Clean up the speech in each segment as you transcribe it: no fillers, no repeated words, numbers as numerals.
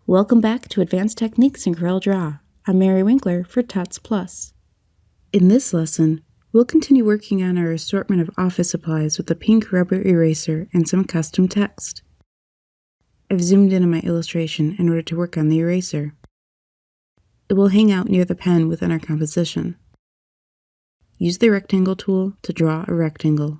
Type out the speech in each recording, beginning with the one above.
Welcome back to Advanced Techniques in Corel Draw. I'm Mary Winkler for Tots Plus. In this lesson, we'll continue working on our assortment of office supplies with a pink rubber eraser and some custom text. I've zoomed in on my illustration in order to work on the eraser. It will hang out near the pen within our composition. Use the rectangle tool to draw a rectangle.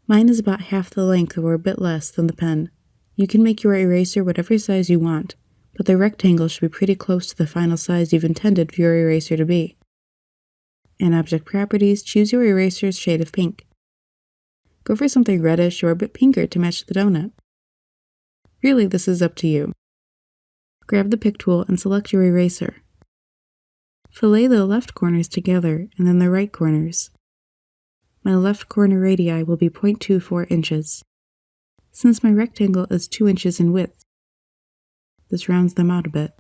Mine is about half the length or a bit less than the pen. You can make your eraser whatever size you want, but the rectangle should be pretty close to the final size you've intended for your eraser to be. In Object Properties, choose your eraser's shade of pink. Go for something reddish or a bit pinker to match the donut. Really, this is up to you. Grab the pick tool and select your eraser. Fillet the left corners together and then the right corners. My left corner radii will be 0.24 inches. Since my rectangle is 2 inches in width, this rounds them out a bit.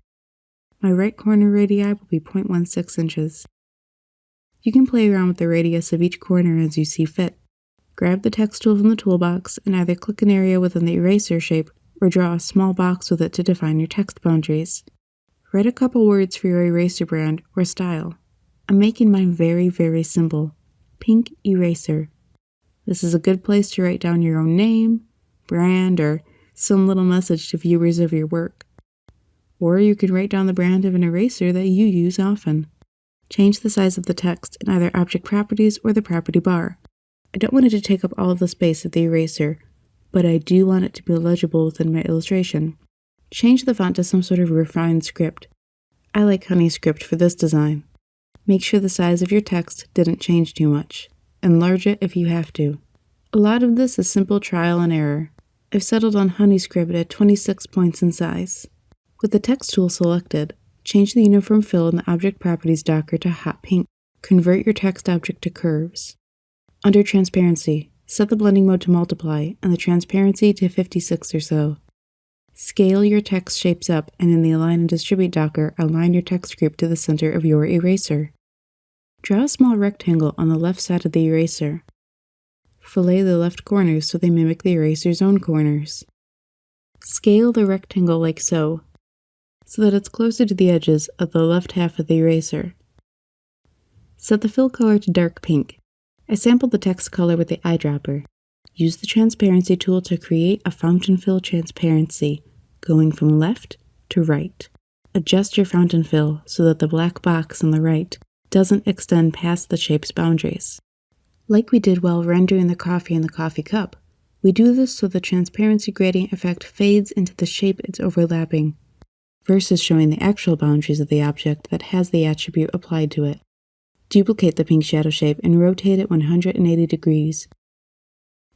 My right corner radii will be 0.16 inches. You can play around with the radius of each corner as you see fit. Grab the text tool from the toolbox and either click an area within the eraser shape or draw a small box with it to define your text boundaries. Write a couple words for your eraser brand or style. I'm making mine very simple. Pink eraser. This is a good place to write down your own name, brand, or some little message to viewers of your work. Or you could write down the brand of an eraser that you use often. Change the size of the text in either Object Properties or the property bar. I don't want it to take up all of the space of the eraser, but I do want it to be legible within my illustration. Change the font to some sort of refined script. I like Honey script for this design. Make sure the size of your text didn't change too much. Enlarge it if you have to. A lot of this is simple trial and error. I've settled on Honey script at 26 points in size. With the text tool selected, change the uniform fill in the Object Properties docker to hot pink. Convert your text object to curves. Under Transparency, set the blending mode to multiply and the transparency to 56 or so. Scale your text shapes up and in the Align and Distribute docker, align your text group to the center of your eraser. Draw a small rectangle on the left side of the eraser. Fillet the left corners so they mimic the eraser's own corners. Scale the rectangle like so that it's closer to the edges of the left half of the eraser. Set the fill color to dark pink. I sampled the text color with the eyedropper. Use the Transparency tool to create a fountain fill transparency, going from left to right. Adjust your fountain fill so that the black box on the right doesn't extend past the shape's boundaries. Like we did while rendering the coffee in the coffee cup, we do this so the transparency gradient effect fades into the shape it's overlapping, versus showing the actual boundaries of the object that has the attribute applied to it. Duplicate the pink shadow shape and rotate it 180 degrees,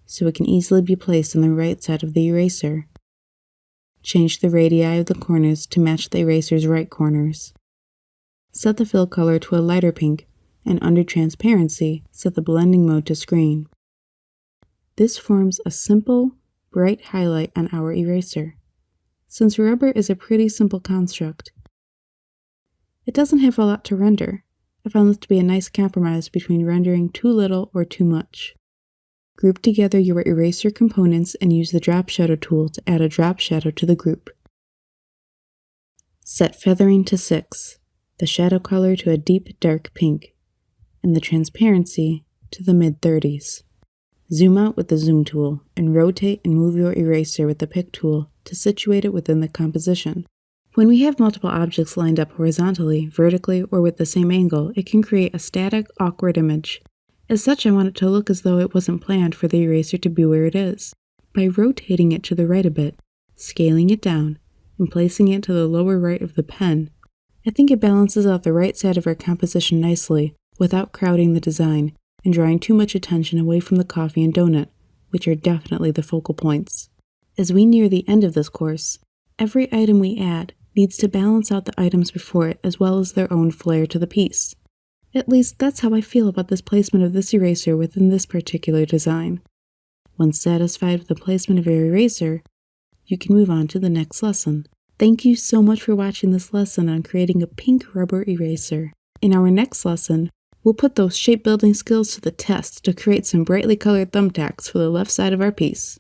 so it can easily be placed on the right side of the eraser. Change the radii of the corners to match the eraser's right corners. Set the fill color to a lighter pink, and under Transparency, set the blending mode to Screen. This forms a simple, bright highlight on our eraser. Since rubber is a pretty simple construct, it doesn't have a lot to render. I found this to be a nice compromise between rendering too little or too much. Group together your eraser components and use the Drop Shadow tool to add a drop shadow to the group. Set Feathering to 6, the shadow color to a deep dark pink, and the transparency to the mid-30s. Zoom out with the Zoom tool and rotate and move your eraser with the Pick tool to situate it within the composition. When we have multiple objects lined up horizontally, vertically, or with the same angle, it can create a static, awkward image. As such, I want it to look as though it wasn't planned for the eraser to be where it is. By rotating it to the right a bit, scaling it down, and placing it to the lower right of the pen, I think it balances out the right side of our composition nicely without crowding the design and drawing too much attention away from the coffee and donut, which are definitely the focal points. As we near the end of this course, every item we add needs to balance out the items before it as well as their own flair to the piece. At least that's how I feel about this placement of this eraser within this particular design. Once satisfied with the placement of your eraser, you can move on to the next lesson. Thank you so much for watching this lesson on creating a pink rubber eraser. In our next lesson, we'll put those shape building skills to the test to create some brightly colored thumbtacks for the left side of our piece.